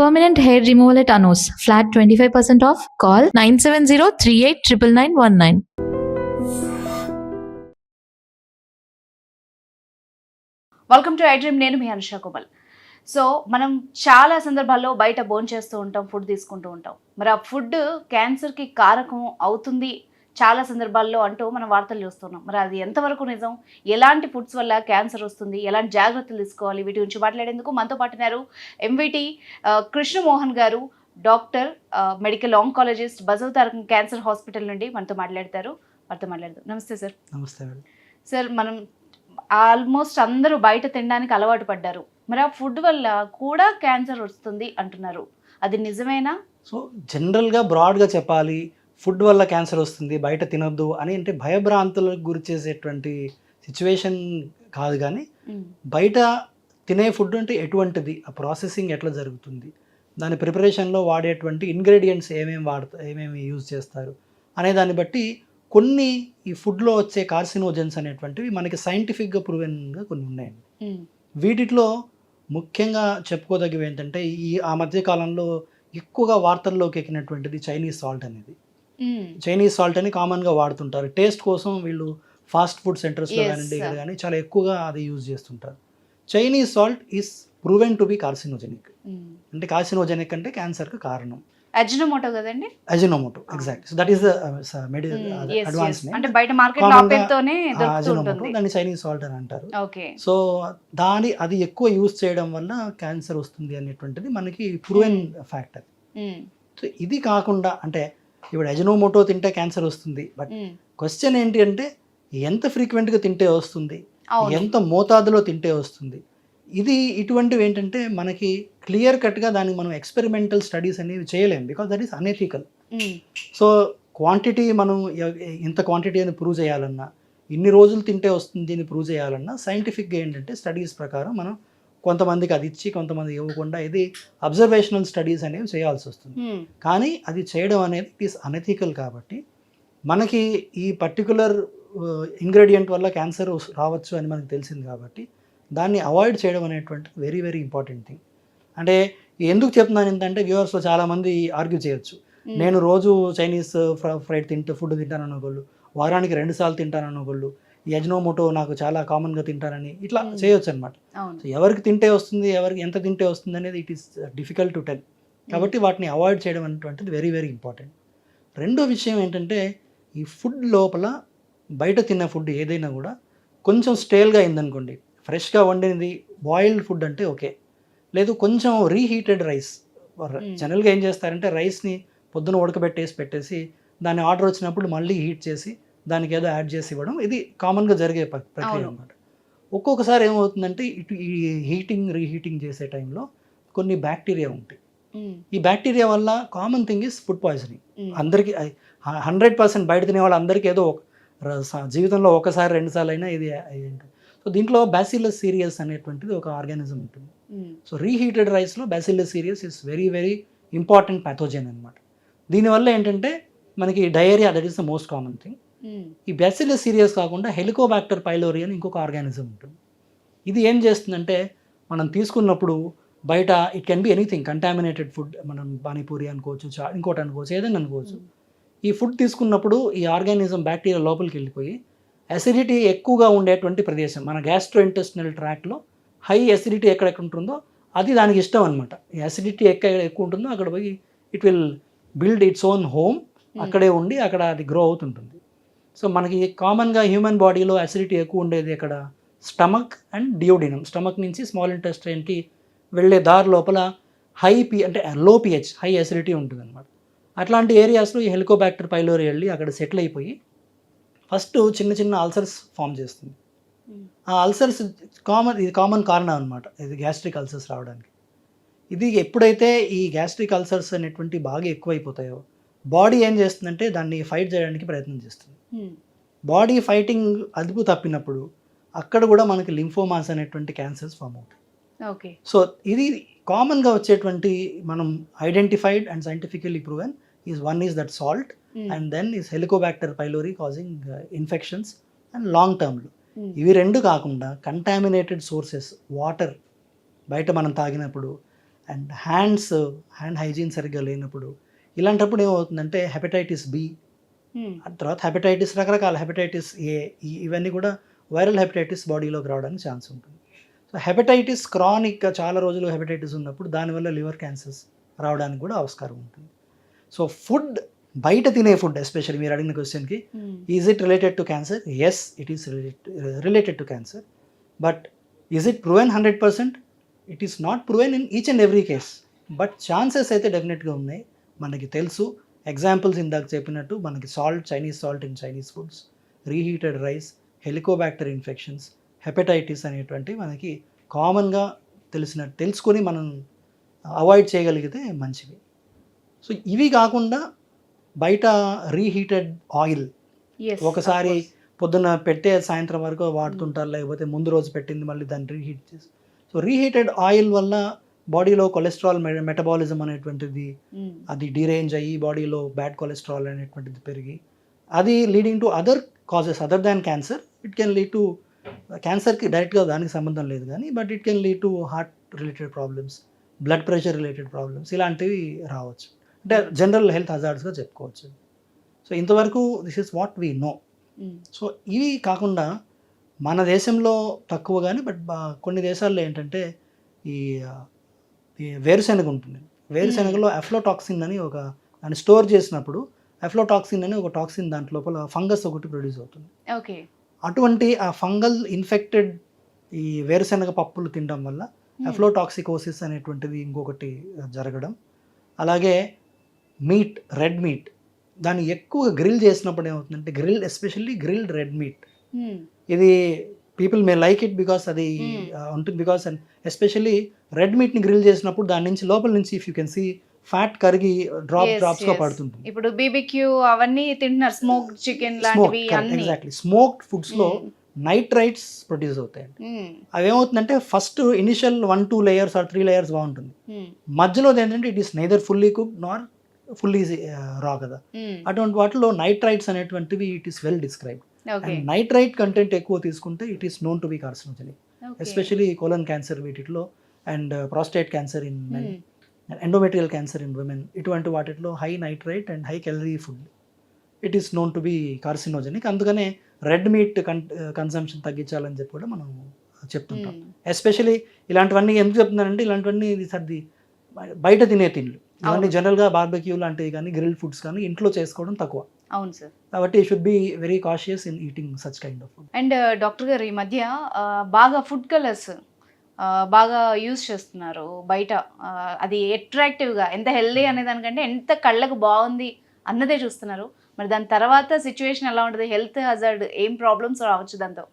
Permanent hair removal at Anos. Flat 25% off. Call 970-389919. Welcome to iDream. నేను మీ Anusha Komal. So మనం చాలా సందర్భాల్లో బయట భోంచేస్తూ ఉంటాం, ఫుడ్ తీసుకుంటూ ఉంటాం. మరి ఆ ఫుడ్ క్యాన్సర్కి కారకం అవుతుంది చాలా సందర్భాల్లో అంటూ మనం వార్తలు చూస్తున్నాం. మరి అది ఎంతవరకు నిజం, ఎలాంటి ఫుడ్స్ వల్ల క్యాన్సర్ వస్తుంది, ఎలాంటి జాగ్రత్తలు తీసుకోవాలి, వీటి గురించి మాట్లాడేందుకు మనతో పాటున్నారు ఎంవిటి కృష్ణమోహన్ గారు, doctor, medical oncologist, Basavatarakam cancer hospital నుండి మనతో మాట్లాడతారు. నమస్తే సార్. నమస్తే సార్, మనం ఆల్మోస్ట్ అందరూ బయట తినడానికి అలవాటు పడ్డారు. మరి ఆ ఫుడ్ వల్ల కూడా క్యాన్సర్ వస్తుంది అంటున్నారు, అది నిజమేనా? సో జనరల్గా బ్రాడ్గా చెప్పాలి, ఫుడ్ వల్ల క్యాన్సర్ వస్తుంది బయట తినొద్దు అని అంటే భయభ్రాంతులకు గురి చేసేటువంటి సిచ్యువేషన్ కాదు. కానీ బయట తినే ఫుడ్ అంటే ఎటువంటిది, ఆ ప్రాసెసింగ్ ఎట్లా జరుగుతుంది, దాని ప్రిపరేషన్లో వాడేటువంటి ఇంగ్రీడియంట్స్ ఏమేమి యూజ్ చేస్తారు అనే దాన్ని బట్టి కొన్ని ఈ ఫుడ్లో వచ్చే కార్సినోజన్స్ అనేటువంటివి మనకి సైంటిఫిక్గా ప్రూవెన్గా కొన్ని ఉన్నాయండి. వీటిలో ముఖ్యంగా చెప్పుకోదగ్గవి ఏంటంటే ఆ మధ్యకాలంలో ఎక్కువగా వార్తల్లోకి ఎక్కినటువంటిది చైనీస్ సాల్ట్ అనేది. చైనీస్ సాల్ట్ అని కామన్గా వాడుతుంటారు టేస్ట్ కోసం. వీళ్ళు ఫాస్ట్ ఫుడ్ సెంటర్స్లో కానివ్వండి ఇక్కడ కానీ చాలా ఎక్కువగా అది యూజ్ చేస్తుంటారు. Chinese salt is proven to be carcinogenic. అంటే కార్సినోజెనిక్ అంటే క్యాన్సర్కి కారణం. అజినోమోటో కదండి? Ajinomoto, exact. So that is the advance name. అంటే బయట మార్కెట్లో ఆ పేరుతోనే దొరుకుతుంటుంది. దాన్ని చైనీస్ సాల్ట్ అని అంటారు. ఓకే. సో అది ఎక్కువ యూజ్ చేయడం వల్ల క్యాన్సర్ వస్తుంది అనేటువంటిది మనకి ప్రూవెన్ ఫ్యాక్టర్. సో ఇది కాకుండా అంటే ఇప్పుడు అజినోమోటో తింటే క్యాన్సర్ వస్తుంది, బట్ క్వశ్చన్ ఏంటి అంటే ఎంత ఫ్రీక్వెంట్గా తింటే వస్తుంది, ఎంత మోతాదులో తింటే వస్తుంది. ఇటువంటివి ఏంటంటే మనకి క్లియర్ కట్గా దానికి మనం ఎక్స్పెరిమెంటల్ స్టడీస్ అనేవి చేయలేము, because that is unethical. So quantity మనం ఇంత క్వాంటిటీ అని ప్రూవ్ చేయాలన్నా, ఇన్ని రోజులు తింటే వస్తుంది అని ప్రూవ్ చేయాలన్నా సైంటిఫిక్గా ఏంటంటే స్టడీస్ ప్రకారం మనం కొంతమందికి అది ఇచ్చి కొంతమంది ఇవ్వకుండా ఇది అబ్జర్వేషనల్ స్టడీస్ అనేవి చేయాల్సి వస్తుంది. కానీ అది చేయడం అనేది ఇట్ ఈస్ అనెథికల్. కాబట్టి మనకి ఈ పర్టికులర్ ఇంగ్రీడియంట్ వల్ల క్యాన్సర్ రావచ్చు అని మనకు తెలిసింది కాబట్టి దాన్ని అవాయిడ్ చేయడం అనేటువంటి వెరీ వెరీ ఇంపార్టెంట్ థింగ్. అంటే ఎందుకు చెప్తున్నాను ఏంటంటే వ్యూవర్స్లో చాలామంది ఆర్గ్యూ చేయొచ్చు, నేను రోజు చైనీస్ ఫ్రైడ్ ఫుడ్ తింటాను అనుకోళ్ళు, వారానికి 2 సార్లు తింటాను అనుకోళ్ళు, ఈ అజినోమోటో నాకు చాలా కామన్గా తింటారని ఇట్లా చేయొచ్చు అనమాట. సో ఎవరికి తింటే వస్తుంది, ఎవరికి ఎంత తింటే వస్తుంది అనేది it is difficult to tell. కాబట్టి వాటిని అవాయిడ్ చేయడం అనేటువంటిది వెరీ వెరీ ఇంపార్టెంట్. రెండో విషయం ఏంటంటే ఈ ఫుడ్ లోపల బయట తిన్న ఫుడ్ ఏదైనా కూడా కొంచెం స్టేల్గా అయిందనుకోండి, ఫ్రెష్గా వండినది బాయిల్డ్ ఫుడ్ అంటే ఓకే, లేదు కొంచెం రీహీటెడ్ రైస్. జనరల్గా ఏం చేస్తారంటే రైస్ని పొద్దున పెట్టేసి దాన్ని ఆర్డర్ వచ్చినప్పుడు మళ్ళీ హీట్ చేసి దానికి ఏదో యాడ్ చేసి ఇవ్వడం, ఇది కామన్గా జరిగే ప్రక్రియ అనమాట. ఒక్కొక్కసారి ఏమవుతుందంటే ఈ రీహీటింగ్ చేసే టైంలో కొన్ని బ్యాక్టీరియా ఉంటాయి. ఈ బ్యాక్టీరియా వల్ల common thing is food poisoning. అందరికీ 100% బయట తినే వాళ్ళందరికీ ఏదో జీవితంలో ఒకసారి 2 సార్లు అయినా ఇది ఉంటుంది. సో దీంట్లో బ్యాసిల్లస్ సీరియస్ అనేటువంటిది ఒక ఆర్గానిజం ఉంటుంది. సో రీహీటెడ్ రైస్లో bacillus serious is very very important pathogen అనమాట. దీనివల్ల ఏంటంటే మనకి diarrhoea, that is the most common thing. ఈ బ్యాసిల్లస్ సీరియస్ కాకుండా హెలికోబాక్టర్ పైలోరీ అని ఇంకొక ఆర్గానిజం ఉంటుంది. ఇది ఏం చేస్తుందంటే మనం తీసుకున్నప్పుడు బయట it can be anything, contaminated food, మనం పానీపూరి అనుకోవచ్చు, ఇంకోటి అనుకోవచ్చు, ఏదైనా అనుకోవచ్చు. ఈ ఫుడ్ తీసుకున్నప్పుడు ఈ ఆర్గానిజం బ్యాక్టీరియా లోపలికి వెళ్ళిపోయి అసిడిటీ ఎక్కువగా ఉండేటువంటి ప్రదేశం, మన గ్యాస్ట్రోఇంటెస్టినల్ ట్రాక్ట్లో హై అసిడిటీ ఎక్కడెక్కడ ఉంటుందో అది దానికి ఇష్టం అనమాట. ఈ అసిడిటీ ఎక్కువ ఉంటుందో అక్కడ పోయి it will build its own home, అక్కడే ఉండి అక్కడ అది గ్రో అవుతుంటుంది. సో మనకి కామన్గా హ్యూమన్ బాడీలో అసిడిటీ ఎక్కువ ఉండేది అక్కడ స్టమక్ అండ్ డియోడినం. స్టమక్ నుంచి స్మాల్ ఇంటెస్టైన్కి వెళ్ళే దారి లోపల అంటే లో pH, హై అసిడిటీ ఉంటుంది అనమాట. అట్లాంటి ఏరియాస్లో ఈ హెలికోబాక్టర్ పైలోరీ వెళ్ళి అక్కడ సెటిల్ అయిపోయి ఫస్ట్ చిన్న చిన్న అల్సర్స్ ఫామ్ చేస్తుంది. ఆ అల్సర్స్ కామన్ కారణం అనమాట ఇది గ్యాస్ట్రిక్ అల్సర్స్ రావడానికి. ఇది ఎప్పుడైతే ఈ గ్యాస్ట్రిక్ అల్సర్స్ అనేటువంటి బాగా ఎక్కువైపోతాయో బాడీ ఏం చేస్తుందంటే దాన్ని ఫైట్ చేయడానికి ప్రయత్నం చేస్తుంది. బాడీ ఫైటింగ్ అదుపు తప్పినప్పుడు అక్కడ కూడా మనకి లింఫోమాస్ అనేటువంటి క్యాన్సర్స్ ఫామ్ అవుతాయి. ఓకే. సో ఇది కామన్గా వచ్చేటువంటి మనం identified and scientifically proven one is that salt and then is Helicobacter pylori causing infections and long టర్మ్లో. ఇవి రెండు కాకుండా కంటామినేటెడ్ సోర్సెస్, వాటర్ బయట మనం తాగినప్పుడు అండ్ హ్యాండ్ హైజీన్ సరిగ్గా లేనప్పుడు, ఇలాంటప్పుడు ఏమవుతుందంటే హెపటైటిస్ బి, తర్వాత హెపటైటిస్, రకరకాల హెపటైటిస్ ఏ, ఇవన్నీ కూడా వైరల్ హెపటైటిస్ బాడీలోకి రావడానికి ఛాన్స్ ఉంటుంది. సో హెపటైటిస్ క్రానిక్గా చాలా రోజులు హెపటైటిస్ ఉన్నప్పుడు దానివల్ల లివర్ క్యాన్సర్స్ రావడానికి కూడా ఆస్కారం ఉంటుంది. సో ఫుడ్, బయట తినే ఫుడ్ ఎస్పెషల్లీ మీరు అడిగిన క్వశ్చన్కి, is it related to cancer? Yes, it is related to cancer. But is it proven 100%? It is not proven in each and every case. But chances అయితే డెఫినెట్గా ఉన్నాయి. మనకి తెలుసు, ఎగ్జాంపుల్స్ ఇందాక చెప్పినట్టు మనకి Chinese salt in Chinese foods, reheated rice, Helicobacter infections, hepatitis అనేటువంటి మనకి కామన్గా తెలుసుకొని మనం అవాయిడ్ చేయగలిగితే మంచివి. సో ఇవి కాకుండా బయట రీహీటెడ్ ఆయిల్ ఒకసారి పొద్దున్న పెట్టే సాయంత్రం వరకు వాడుతుంటారు, లేకపోతే ముందు రోజు పెట్టింది మళ్ళీ దాన్ని రీహీట్ చేసి. సో రీహీటెడ్ ఆయిల్ వల్ల బాడీలో కొలెస్ట్రాల్ మెటబాలిజం అనేటువంటిది అది డీరేంజ్ అయ్యి బాడీలో బ్యాడ్ కొలెస్ట్రాల్ అనేటువంటిది పెరిగి, అది leading to other causes other than cancer. It can lead to క్యాన్సర్కి డైరెక్ట్గా దానికి సంబంధం లేదు కానీ, but it can lead to heart related problems, blood pressure related problems, ఇలాంటివి రావచ్చు. అంటే జనరల్ హెల్త్ హజార్డ్స్గా చెప్పుకోవచ్చు. సో ఇంతవరకు this is what we know. So ఇవి కాకుండా మన దేశంలో తక్కువ కానీ, బట్ కొన్ని దేశాల్లో ఏంటంటే ఈ వేరుశెనగ ఉంటుంది. వేరుశెనగలో అఫ్లోటాక్సిన్ అని దాన్ని స్టోర్ చేసినప్పుడు అఫ్లోటాక్సిన్ అని ఒక టాక్సిన్ దాంట్ లోపల ఫంగస్ ఒకటి ప్రొడ్యూస్ అవుతుంది. ఓకే, అటువంటి ఆ ఫంగల్ ఇన్ఫెక్టెడ్ ఈ వేరుశెనగ పప్పులు తినడం వల్ల అఫ్లోటాక్సికోసిస్ అనేటువంటిది ఇంకొకటి జరగడం. అలాగే మీట్, రెడ్ మీట్, దాన్ని ఎక్కువ గ్రిల్ చేసినప్పుడు ఏమవుతుందంటే ఎస్పెషల్లీ గ్రిల్డ్ రెడ్ మీట్, ఇది people may like it because అది ఉంటుంది. బికాస్ అండ్ ఎస్పెషల్లీ రెడ్ మీట్ని గ్రిల్ చేసినప్పుడు దాని నుంచి లోపల నుంచి if you can see fat కరిగి డ్రాప్స్గా పడుతుంది. ఇప్పుడు బీబీక్యూ అవన్నీ తింటున్నారు, స్మోక్డ్ చికెన్ లాంటివి అన్ని. ఎగ్జాక్ట్లీ, స్మోక్డ్ ఫుడ్స్లో నైట్రైట్స్ ప్రొడ్యూస్ అవుతాయండి. అవి ఏమవుతుందంటే first initial 1-2 layers or 3 layers బాగుంటుంది, మధ్యలో ఏంటంటే it is neither fully cook nor fully raw కదా. అటువంటి వాటిలో నైట్రైట్స్ అనేటువంటివి it is well described. And nitrite content ఎక్కువ తీసుకుంటే it is known to be carcinogenic, especially colon cancer వీటిలో, and prostate cancer in men, endometrial cancer in women, ఇటువంటి వాటిలో high nitrite and high calorie food it is known to be carcinogenic. అందుకనే red meat consumption తగ్గించాలని చెప్పి కూడా మనం చెప్తుంటాం. Especially ఇలాంటివన్నీ ఎందుకు చెప్తున్నానంటే, ఇలాంటివన్నీ సర్ది బయట తినే తిండ్లు ఇవన్నీ జనరల్గా బార్బెక్యూ లాంటివి కానీ గ్రిల్ ఫుడ్స్ కానీ ఇంట్లో చేసుకోవడం తక్కువ. అవును సార్. కాబట్టి should be very cautious in eating such kind of food. And doctor గారు, ఈ మధ్య బాగా ఫుడ్ కలర్స్ బాగా యూజ్ చేస్తున్నారు బయట. అది అట్రాక్టివ్గా, ఎంత హెల్దీ అనే దానికంటే ఎంత కళ్ళకు బాగుంది అన్నదే చూస్తున్నారు. మరి దాని తర్వాత సిచ్యువేషన్ ఎలా ఉంటుంది, హెల్త్ హజార్డ్ ఏం ప్రాబ్లమ్స్ రావచ్చు దాంతో?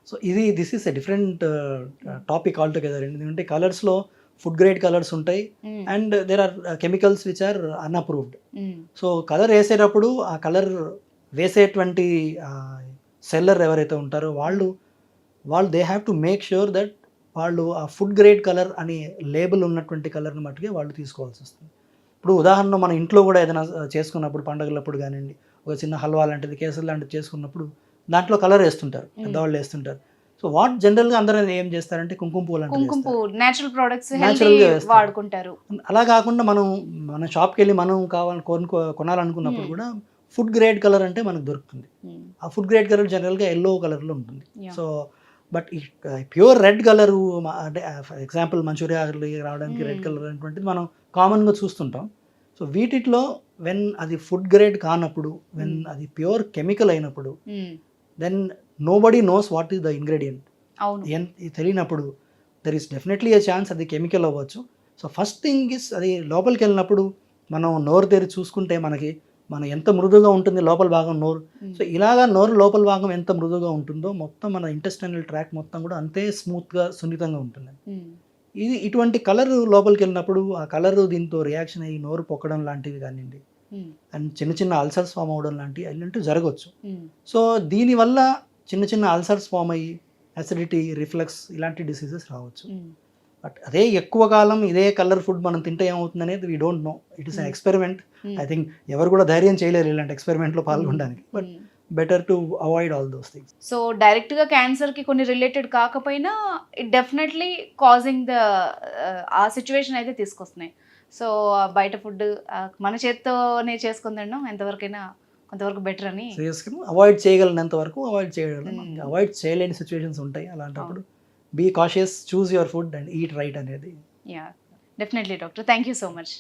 So this is a different topic altogether. ఎందుకంటే కలర్స్లో ఫుడ్ గ్రేడ్ కలర్స్ ఉంటాయి and there are chemicals which are unapproved. So colour వేసేటప్పుడు ఆ కలర్ వేసేటువంటి సెల్లర్ ఎవరైతే ఉంటారో వాళ్ళు they have to make sure that వాళ్ళు ఆ ఫుడ్ గ్రేడ్ కలర్ అని లేబుల్ ఉన్నటువంటి కలర్ని మట్టుకే వాళ్ళు తీసుకోవాల్సి వస్తుంది. ఇప్పుడు ఉదాహరణ మన ఇంట్లో కూడా ఏదైనా చేసుకున్నప్పుడు పండుగలప్పుడు కానివ్వండి, ఒక చిన్న హల్వా లాంటిది, కేసరి లాంటిది చేసుకున్నప్పుడు దాంట్లో కలర్ వేస్తుంటారు, పెద్దవాళ్ళు వేస్తుంటారు. సో వాట్ జనరల్గా అందరూ ఏం చేస్తారంటే కుంకుమ పువ్వు నేచురల్ ప్రొడక్ట్స్ వాడుకుంటారు. అలా కాకుండా మన షాప్కి వెళ్ళి మనం కొనాలనుకున్నప్పుడు కూడా ఫుడ్ గ్రేడ్ కలర్ అంటే మనకు దొరుకుతుంది. ఆ ఫుడ్ గ్రేడ్ కలర్ జనరల్గా ఎల్లో కలర్లో ఉంటుంది. సో బట్ ఈ ప్యూర్ రెడ్ కలరు అంటే ఎగ్జాంపుల్ మంచూరియా రావడానికి రెడ్ కలర్ అనేటువంటిది మనం కామన్గా చూస్తుంటాం. సో వీటిలో వెన్ అది ఫుడ్ గ్రేడ్ కానప్పుడు, వెన్ అది ప్యూర్ కెమికల్ అయినప్పుడు, then nobody knows what is the ingredient. తెలియనప్పుడు there is definitely a chance అది కెమికల్ అవ్వచ్చు. సో ఫస్ట్ థింగ్ ఇస్ అది లోపలికి వెళ్ళినప్పుడు మనం నోరు తెరి చూసుకుంటే మన ఎంత మృదుగా ఉంటుంది లోపల భాగం నోరు. సో ఇలాగా నోరు లోపల భాగం ఎంత మృదుగా ఉంటుందో మొత్తం మన ఇంటెస్టైనల్ ట్రాక్ మొత్తం కూడా అంతే స్మూత్గా సున్నితంగా ఉంటుంది. ఇటువంటి కలర్ లోపలికి వెళ్ళినప్పుడు ఆ కలర్ దీంతో రియాక్షన్ అయ్యి నోరు పొక్కడం లాంటివి కానివ్వండి, అండ్ చిన్న చిన్న అల్సర్స్ ఫామ్ అవ్వడం అలాంటివి జరగవచ్చు. సో దీనివల్ల చిన్న చిన్న అల్సర్స్ ఫామ్ అయ్యి అసిడిటీ, రిఫ్లక్స్ ఇలాంటి డిసీజెస్ రావచ్చు. బట్ అదే ఎక్కువ కాలం ఇదే కలర్ ఫుడ్ మనం తింటే ఏమవుతుంది అనేది we don't know. It is an experiment. I think ఎవరు కూడా ధైర్యం చేయలేరు ఇలాంటి ఎక్స్పెరిమెంట్లో పాల్గొనడానికి. But better to avoid all those things. So డైరెక్ట్గా క్యాన్సర్కి కొన్ని రిలేటెడ్ కాకపోయినా ఇట్ డెఫినెట్లీ కాజింగ్ ద ఆ సిచ్యువేషన్ అయితే తీసుకొస్తున్నాయి. సో బయట ఫుడ్ మన చేత్తోనే చేసుకుని తినడం ఎంతవరకైనా కొంతవరకు బెటర్ అని. అవాయిడ్ చేయగలిగినంత వరకు అవాయిడ్ చేయగలం. అవాయిడ్ చేయలేని సిచ్యువేషన్స్ ఉంటాయి. అలాంటప్పుడు be cautious, choose your food and eat right అనేది. Yeah, definitely doctor. Thank you so much.